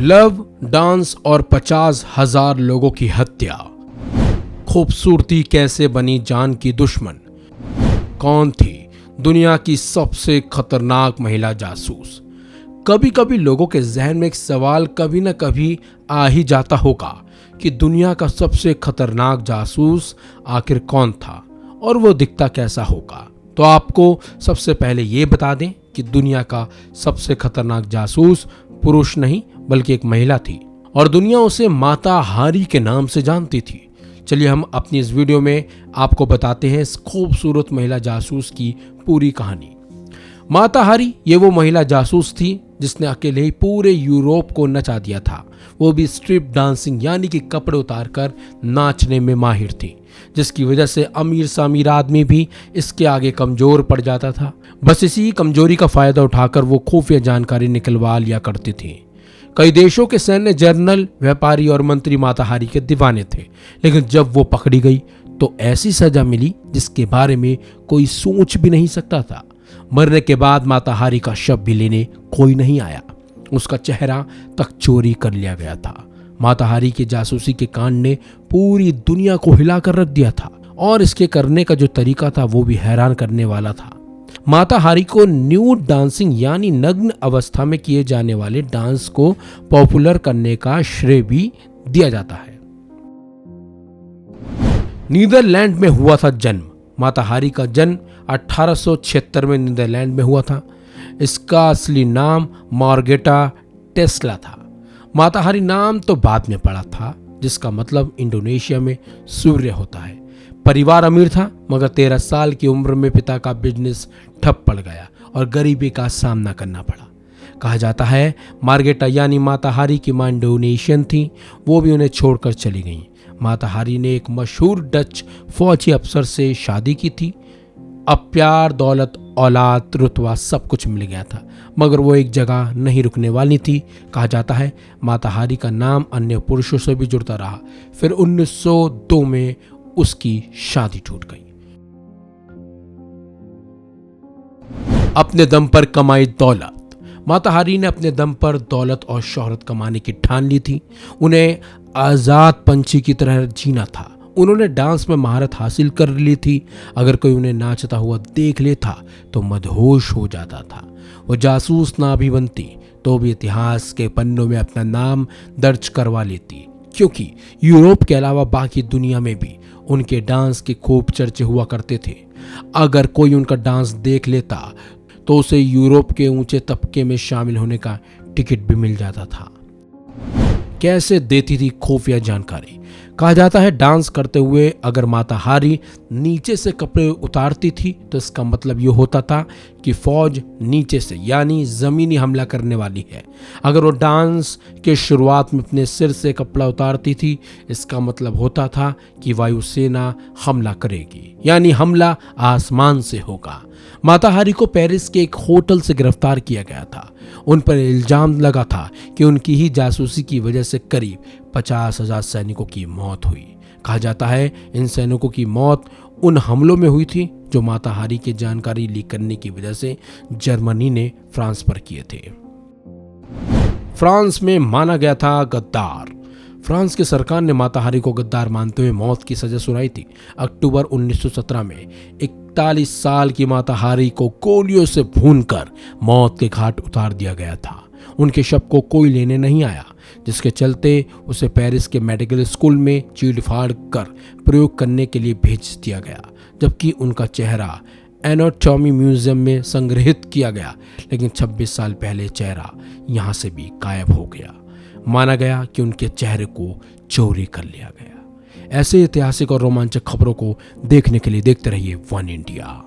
Love, dance और 50,000 लोगों की हत्या। खूबसूरती कैसे बनी जान की दुश्मन। कौन थी दुनिया की सबसे खतरनाक महिला जासूस। कभी कभी लोगों के जहन में एक सवाल कभी न कभी आ ही जाता होगा कि दुनिया का सबसे खतरनाक जासूस आखिर कौन था और वो दिखता कैसा होगा। तो आपको सबसे पहले ये बता दें कि दुनिया का सबसे खतरनाक जासूस पुरुष नहीं बल्कि एक महिला थी और दुनिया उसे माता हारी के नाम से जानती थी। चलिए हम अपनी इस वीडियो में आपको बताते हैं इस खूबसूरत महिला जासूस की पूरी कहानी। माता हारी ये वो महिला जासूस थी जिसने अकेले ही पूरे यूरोप को नचा दिया था, वो भी स्ट्रिप डांसिंग यानी कि कपड़े उतारकर नाचने में माहिर थी, जिसकी वजह से अमीर से अमीर आदमी भी इसके आगे कमजोर पड़ जाता था। बस इसी कमजोरी का फायदा उठाकर वो खुफिया जानकारी निकलवा लिया करती थी। कई देशों के सैन्य जनरल, व्यापारी और मंत्री माता हारी के दीवाने थे, लेकिन जब वो पकड़ी गई तो ऐसी सजा मिली जिसके बारे में कोई सोच भी नहीं सकता था। मरने के बाद माता हारी का शव भी लेने कोई नहीं आया, उसका चेहरा तक चोरी कर लिया गया था। माता हारी के जासूसी के कांड ने पूरी दुनिया को हिलाकर रख दिया था और इसके करने का जो तरीका था वो भी हैरान करने वाला था। माता हारी को न्यूड डांसिंग यानी नग्न अवस्था में किए जाने वाले डांस को पॉपुलर करने का श्रेय भी दिया जाता है। नीदरलैंड में हुआ था जन्म। माता हारी का जन्म 1876 में नीदरलैंड में हुआ था। इसका असली नाम मार्गेटा टेस्ला था। माता हारी नाम तो बाद में पड़ा था, जिसका मतलब इंडोनेशिया में सूर्य होता है। परिवार अमीर था, मगर 13 साल की उम्र में पिता का बिजनेस ठप पड़ गया और गरीबी का सामना करना पड़ा। कहा जाता है मार्गेटा यानी माता हारी की मां इंडोनेशियन थी, वो भी उन्हें छोड़कर चली गईं। माता हारी ने एक मशहूर डच फौजी अफसर से शादी की थी। अब प्यार, दौलत, औलाद, रुतबा सब कुछ मिल गया था, मगर वो एक जगह नहीं रुकने वाली थी। कहा जाता है माता हारी का नाम अन्य पुरुषों से भी जुड़ता रहा। फिर 1902 में उसकी शादी टूट गई। अपने दम पर कमाई दौलत। माता हारी ने अपने दम पर दौलत और शोहरत कमाने की ठान ली थी। उन्हें आजाद पंछी की तरह जीना था। उन्होंने डांस में महारत हासिल कर ली थी। अगर कोई उन्हें नाचता हुआ देख लेता तो मदहोश हो जाता था। वो जासूस ना भी बनती तो भी इतिहास के पन्नों में अपना नाम दर्ज करवा लेती, क्योंकि यूरोप के अलावा बाकी दुनिया में भी उनके डांस के खूब चर्चे हुआ करते थे। अगर कोई उनका डांस देख लेता तो उसे यूरोप के ऊंचे तबके में शामिल होने का टिकट भी मिल जाता था। कैसे देती थी खुफिया जानकारी। कहा जाता है डांस करते हुए अगर माता हारी नीचे से कपड़े उतारती थी तो इसका मतलब ये होता था कि फौज नीचे से यानी जमीनी हमला करने वाली है। अगर वो डांस के शुरुआत में अपने सिर से कपड़ा उतारती थी, इसका मतलब होता था कि वायुसेना हमला करेगी, यानी हमला आसमान से होगा। माता हारी को पेरिस के एक होटल से गिरफ्तार किया गया था। उन पर इल्जाम लगा था कि उनकी ही जासूसी की वजह से करीब 50,000 सैनिकों की मौत हुई। कहा जाता है इन सैनिकों की मौत उन हमलों में हुई थी जो माता हारी की जानकारी लीक करने की वजह से जर्मनी ने फ्रांस पर किए थे। फ्रांस में माना गया था गद्दार। फ्रांस की सरकार ने माता हारी को गद्दार मानते हुए मौत की सजा सुनाई थी। अक्टूबर 1917 में 41 साल की माता हारी को गोलियों से भूनकर मौत के घाट उतार दिया गया था। उनके शव को कोई लेने नहीं आया, जिसके चलते उसे पेरिस के मेडिकल स्कूल में चीड़ फाड़ कर प्रयोग करने के लिए भेज दिया गया, जबकि उनका चेहरा एनाटॉमी म्यूजियम में संग्रहित किया गया। लेकिन 26 साल पहले चेहरा यहाँ से भी गायब हो गया। माना गया कि उनके चेहरे को चोरी कर लिया गया। ऐसे ऐतिहासिक और रोमांचक खबरों को देखने के लिए देखते रहिए वन इंडिया।